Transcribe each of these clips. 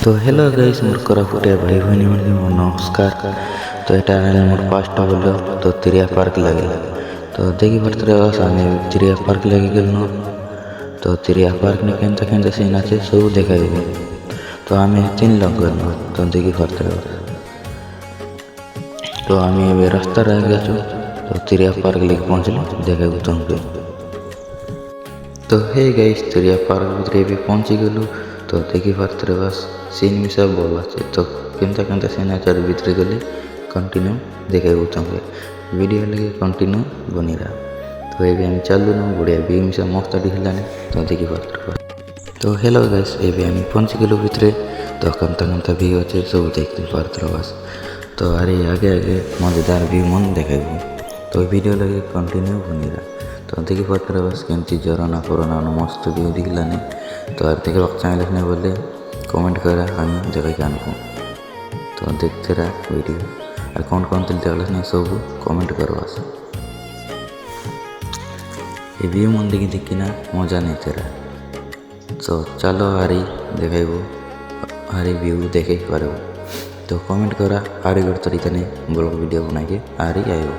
तो hello guys मोर कोरापुटिया भाई भनी मन मोर नमस्कार। तो এটা মোর পাঁচটা হলো তো চিড়িয়া পার্ক লাগে। তো দেখি পারতে আমি চিড়িয়া পার্ক লাগে গেল তো চিড়িয়া পার্ক নে কেনতা কেনতা সিন আছে সব দেখাইব। তো আমি 3 লোক গেল তো দেখি পারতে তো আমি এবে রাস্তা রয়ে গেছো তো চিড়িয়া পার্ক लेके पहुंचले देखाइब तुमके। तो हे गाइस चिड़िया पार्क भितरे भी पहुंची गलु तो देखी पारते बस सीन भी सब भल अच्छे। तो केनता केनता सीन है भितरे गले कंटिन्यू देखाइब तुमके वीडियो लगे कंटिन्यू बनी रहा। तो ये हम चलू न बढ़िया व्यू मिसा मस्त दिखलानी तो देखी पारते। तो हेलो गाइस ये हम पहुंची गलु भितरे तो केनता केनता व्यू अच्छे सब देखते पारते बस। तो अरे आगे आगे मजेदार व्यू मन देखाइब तो वीडियो लगे कंटिन्यू बनी रहा। तो देखी पारते बस केमती झरना फरना मस्त व्यू दिखलानी। तो আর দেখে চাইলে বলে কমেন্ট করা আমি দেখাই আনবো। তো দেখতে রাখ ভিডিও আর কোন কোন দিল দেখলে সব কমেন্ট করো আস এই ভিউ মন দেখি না মজা নিতে রা। তো চলো আরি দেখাইব আরি ভিউ দেখে পারব। তো কমেন্ট করা আরি গড় তরিকা নেই ব্লগ ভিডিও বানাইকে আরি আইব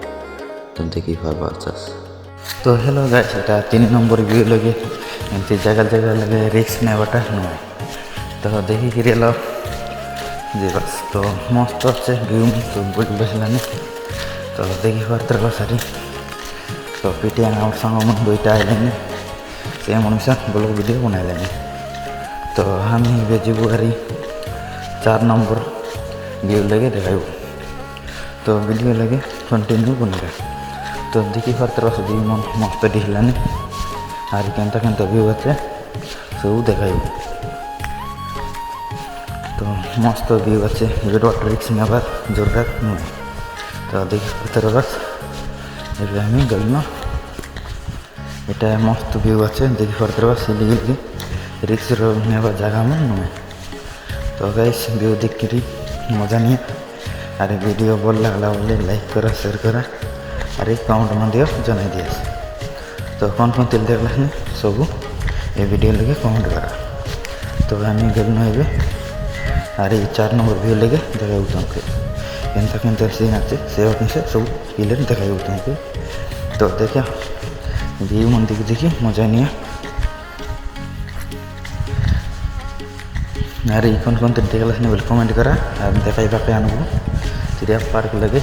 তো দেখি পারবা চাস। तो हेलो गाइस এটা 3 নম্বর ভিউ লগে এমতি জায়গা জায়গা লগে রিস্ক নেওয়াটা নয়। তো দেখি কি রেল যে বাস তো মস্ত আছে ভিউ তো বসলানি। তো দেখি পারতে সারি তো পিটিয়া আমার সঙ্গে মন দুইটা আইলেনি সে মনুষ্য ব্লগ ভিডিও বানাইলেনি। তো আমি বেজিবু হারি 4 নম্বর ভিউ লগে দেখাইব তো ভিডিও লগে कंटिन्यू बनेगा। तो देखी पारते व्यू मन मस्त दिखलानी और केनता केनता व्यू अच्छे सब देखाइब। तो मस्त व्यू अच्छे ये रिक्स नेबार जरूरत नहीं। तो देखी पारते बस ये हमें गल এটা मस्त व्यू अच्छे देखी पारते बस लिगे रिक्स नेबार जगह में नुए। तो गाइस व्यू देख के मजा नहीं और वीडियो भल लगला बोले लाइक करा शेयर करा और कमेंट मध्य जन दिए। तो कौन कौन तिल देखला सब ये वीडियो लगे कमेंट करा। तो आम गल नए और 4 नंबर व्यू लगे देखाइब तुमके केनता केनता सीन आछे से सब क्लियर देखाइब तुमके। तो देखा व्यू मन देखी मजा नहीं और कौन कौन तिल देखला बोले कमेंट करा और देखाइबा आनबो चिड़िया पार्क लगे।